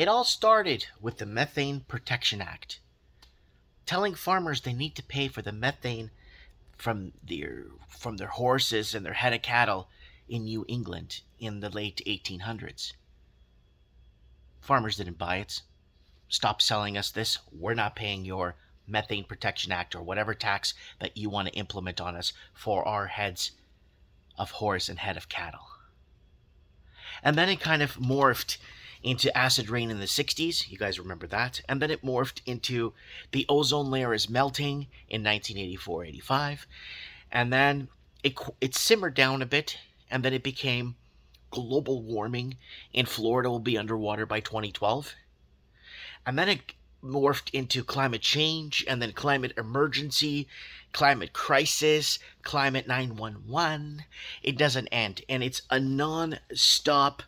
It all started with the Methane Protection Act, telling farmers they need to pay for the methane from their horses and their head of cattle in New England in the late 1800s. Farmers didn't buy it. Stop selling us this. We're not paying your Methane Protection Act or whatever tax that you want to implement on us for our heads of horse and head of cattle. And then it kind of morphed into acid rain in the 60s. You guys remember that. And then it morphed into the ozone layer is melting in 1984-85. And then it simmered down a bit. And then it became global warming in Florida will be underwater by 2012. And then it morphed into climate change, and then climate emergency, climate crisis, climate 911. It doesn't end. And it's a non-stop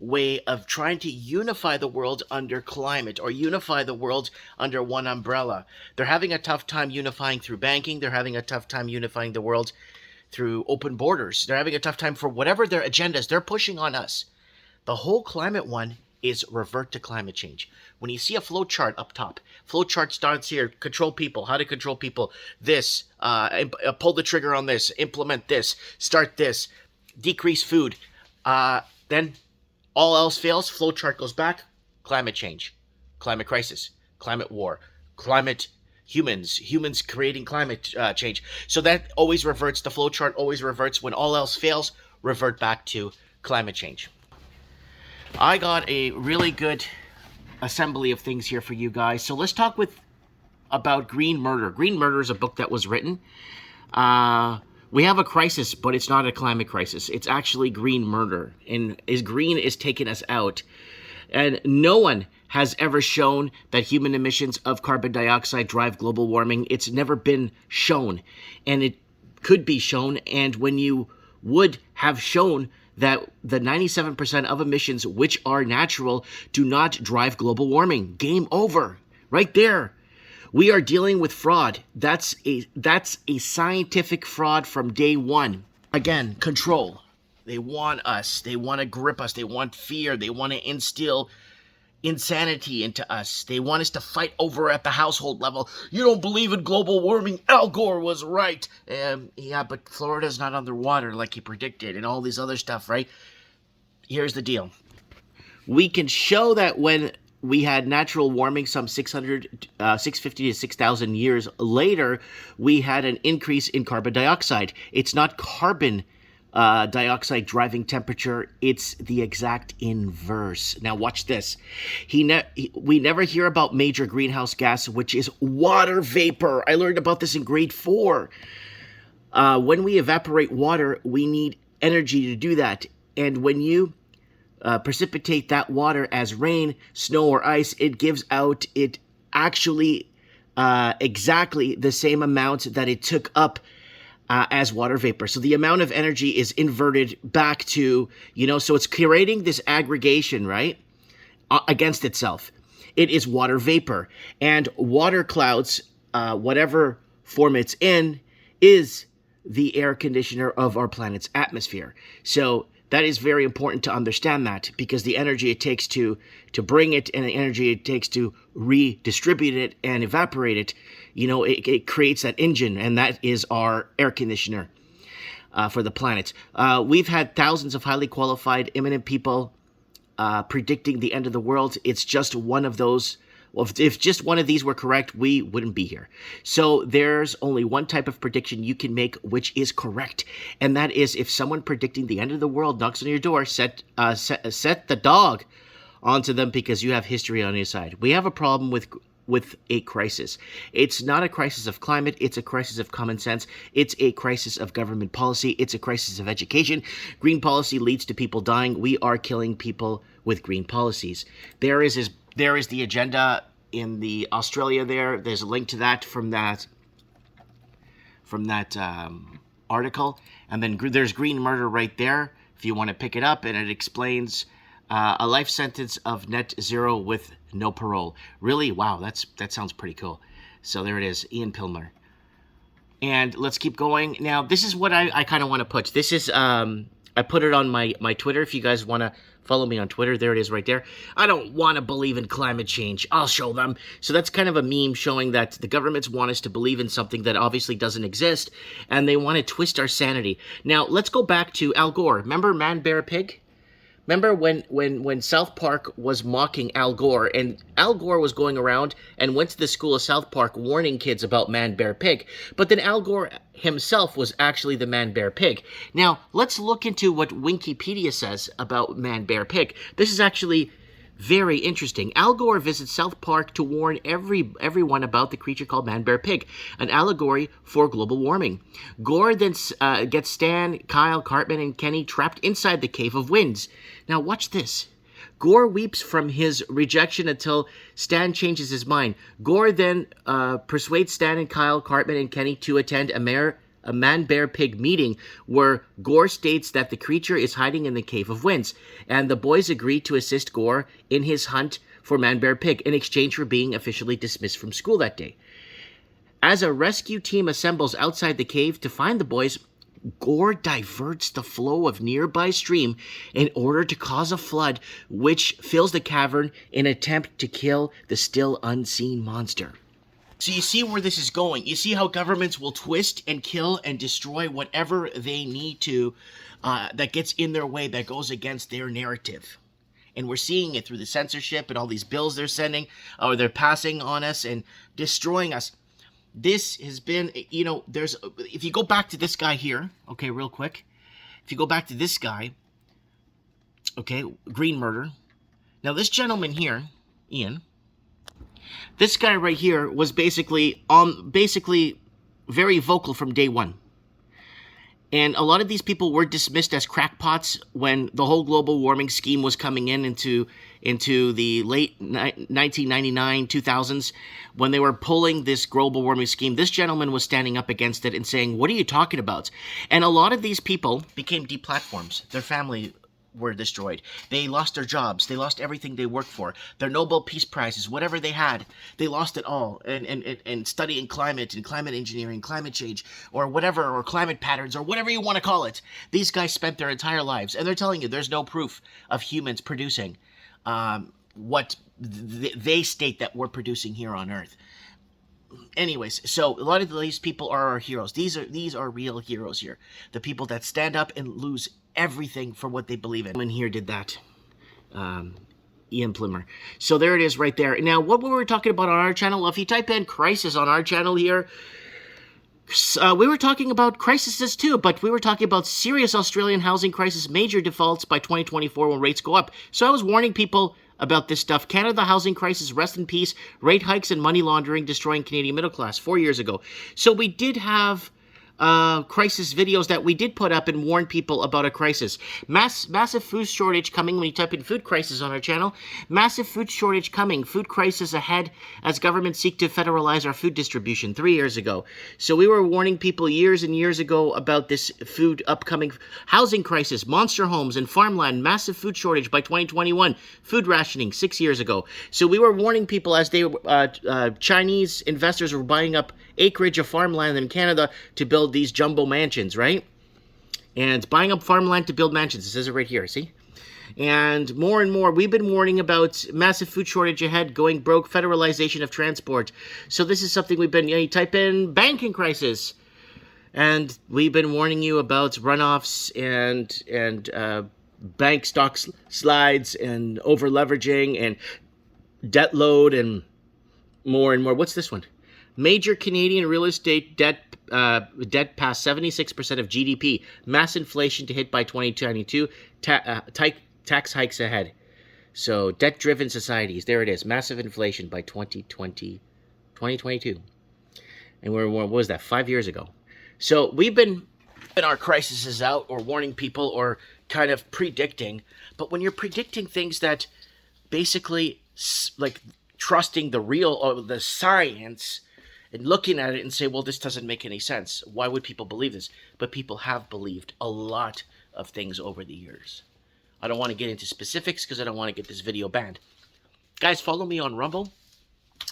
way of trying to unify the world under climate, or unify the world under one umbrella. They're having a tough time unifying through banking. They're having a tough time unifying the world through open borders. They're having a tough time for whatever their agendas they're pushing on us. The whole climate one is revert to climate change. When you see a flow chart up top, flow chart starts here, control people, how to control people, this, pull the trigger on this, implement this, start this, decrease food. Then all else fails, flow chart goes back, climate change, climate crisis, climate war, climate humans creating climate change. So that always reverts, the flow chart always reverts. When all else fails, revert back to climate change. I got a really good assembly of things here for you guys. So let's talk about Green Murder. Green Murder is a book that was written. We have a crisis, but it's not a climate crisis. It's actually green murder. And green is taking us out. And no one has ever shown that human emissions of carbon dioxide drive global warming. It's never been shown. And it could be shown. And when you would have shown that the 97% of emissions, which are natural, do not drive global warming. Game over. Right there. We are dealing with fraud. That's a scientific fraud from day one. Again, control. They want us. They want to grip us. They want fear. They want to instill insanity into us. They want us to fight over at the household level. You don't believe in global warming? Al Gore was right. Yeah, but Florida's not underwater like he predicted and all this other stuff, right? Here's the deal. We can show that when we had natural warming some 650 to 6,000 years later, we had an increase in carbon dioxide. It's not carbon dioxide driving temperature, it's the exact inverse. Now watch this. We never hear about major greenhouse gas, which is water vapor. I learned about this in grade 4. When we evaporate water, we need energy to do that. And when you precipitate that water as rain, snow, or ice, it gives out actually exactly the same amount that it took up as water vapor. So the amount of energy is inverted back to, so it's creating this aggregation, right, against itself. It is water vapor. And water clouds, whatever form it's in, is the air conditioner of our planet's atmosphere. So that is very important to understand that, because the energy it takes to bring it and the energy it takes to redistribute it and evaporate it, it creates that engine, and that is our air conditioner for the planet. We've had thousands of highly qualified, eminent people predicting the end of the world. It's just one of those. Well, if just one of these were correct, we wouldn't be here. So there's only one type of prediction you can make which is correct, and that is if someone predicting the end of the world knocks on your door, set the dog onto them, because you have history on your side. We have a problem with a crisis. It's not a crisis of climate. It's a crisis of common sense. It's a crisis of government policy. It's a crisis of education. Green policy leads to people dying. We are killing people with green policies. There is the agenda in the Australia there. There's a link to that from that article. And then there's Green Murder right there if you want to pick it up. And it explains a life sentence of net zero with no parole. Really? Wow, that sounds pretty cool. So there it is, Ian Pilmer. And let's keep going. Now, this is what I kind of want to put. This is a I put it on my Twitter. If you guys want to follow me on Twitter, there it is right there. I don't want to believe in climate change. I'll show them. So that's kind of a meme showing that the governments want us to believe in something that obviously doesn't exist, and they want to twist our sanity. Now, let's go back to Al Gore. Remember ManBearPig? Remember when South Park was mocking Al Gore, and Al Gore was going around and went to the school of South Park warning kids about ManBearPig, but then Al Gore himself was actually the ManBearPig. Now, let's look into what Wikipedia says about ManBearPig. This is actually very interesting. Al Gore visits South Park to warn everyone about the creature called ManBearPig, an allegory for global warming. Gore then gets Stan, Kyle, Cartman, and Kenny trapped inside the Cave of Winds. Now watch this. Gore weeps from his rejection until Stan changes his mind. Gore then persuades Stan and Kyle, Cartman, and Kenny to attend a ManBearPig meeting where Gore states that the creature is hiding in the Cave of Winds, and the boys agree to assist Gore in his hunt for ManBearPig in exchange for being officially dismissed from school that day. As a rescue team assembles outside the cave to find the boys, Gore diverts the flow of nearby stream in order to cause a flood which fills the cavern in an attempt to kill the still unseen monster. So you see where this is going. You see how governments will twist and kill and destroy whatever they need to that gets in their way, that goes against their narrative. And we're seeing it through the censorship and all these bills they're sending, or they're passing on us and destroying us. This has been, you know, if you go back to this guy here, okay, real quick. If you go back to this guy, okay, Green Murder. Now this gentleman here, Ian, this guy right here was basically very vocal from day one. And a lot of these people were dismissed as crackpots when the whole global warming scheme was coming into the late 1999, 2000s, when they were pulling this global warming scheme. This gentleman was standing up against it and saying, what are you talking about? And a lot of these people became deplatforms. Their family were destroyed. They lost their jobs. They lost everything they worked for. Their Nobel Peace Prizes, whatever they had, they lost it all. And studying climate and climate engineering, climate change, or whatever, or climate patterns, or whatever you want to call it. These guys spent their entire lives, and they're telling you there's no proof of humans producing what they state that we're producing here on Earth. Anyways, so a lot of these people are our heroes. These are real heroes here. The people that stand up and lose everything for what they believe in. And here did that. Ian Plimmer. So there it is right there. Now, what were we talking about on our channel? Well, if you type in crisis on our channel here, we were talking about crises too, but we were talking about serious Australian housing crisis, major defaults by 2024 when rates go up. So I was warning people about this stuff. Canada housing crisis, rest in peace, rate hikes and money laundering destroying Canadian middle class 4 years ago. So we did have crisis videos that we did put up and warn people about a crisis. Massive food shortage coming. When you type in food crisis on our channel, massive food shortage coming. Food crisis ahead as governments seek to federalize our food distribution 3 years ago. So we were warning people years and years ago about this food upcoming housing crisis, monster homes and farmland, massive food shortage by 2021, food rationing 6 years ago. So we were warning people as Chinese investors were buying up acreage of farmland in Canada to build these jumbo mansions, right? And buying up farmland to build mansions. It says it right here, see? And more, we've been warning about massive food shortage ahead, going broke, federalization of transport. So this is something we've been, you type in banking crisis, and we've been warning you about runoffs and bank stock slides and over leveraging and debt load and more. What's this one? Major Canadian real estate debt past 76% of GDP. Mass inflation to hit by 2022. Tax hikes ahead. So debt-driven societies. There it is. Massive inflation by 2022. And what was that? 5 years ago. So we've been in our crises out or warning people or kind of predicting. But when you're predicting things that basically like trusting the real or the science and looking at it and say, well, this doesn't make any sense. Why would people believe this? But people have believed a lot of things over the years. I don't want to get into specifics because I don't want to get this video banned. Guys, follow me on Rumble.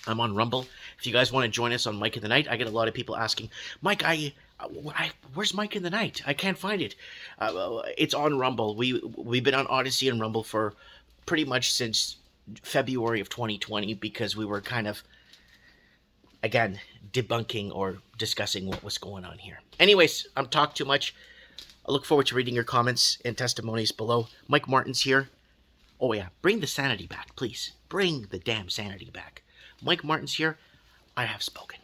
I'm on Rumble. If you guys want to join us on Mike of the Night, I get a lot of people asking, Mike, Where's Mike in the Night? I can't find it. It's on Rumble. We've been on Odyssey and Rumble for pretty much since February of 2020 because we were kind of, again, debunking or discussing what was going on here. Anyways, I'm talking too much. I look forward to reading your comments and testimonies below. Mike Martin's here. Oh yeah, bring the sanity back, please. Bring the damn sanity back. Mike Martin's here. I have spoken.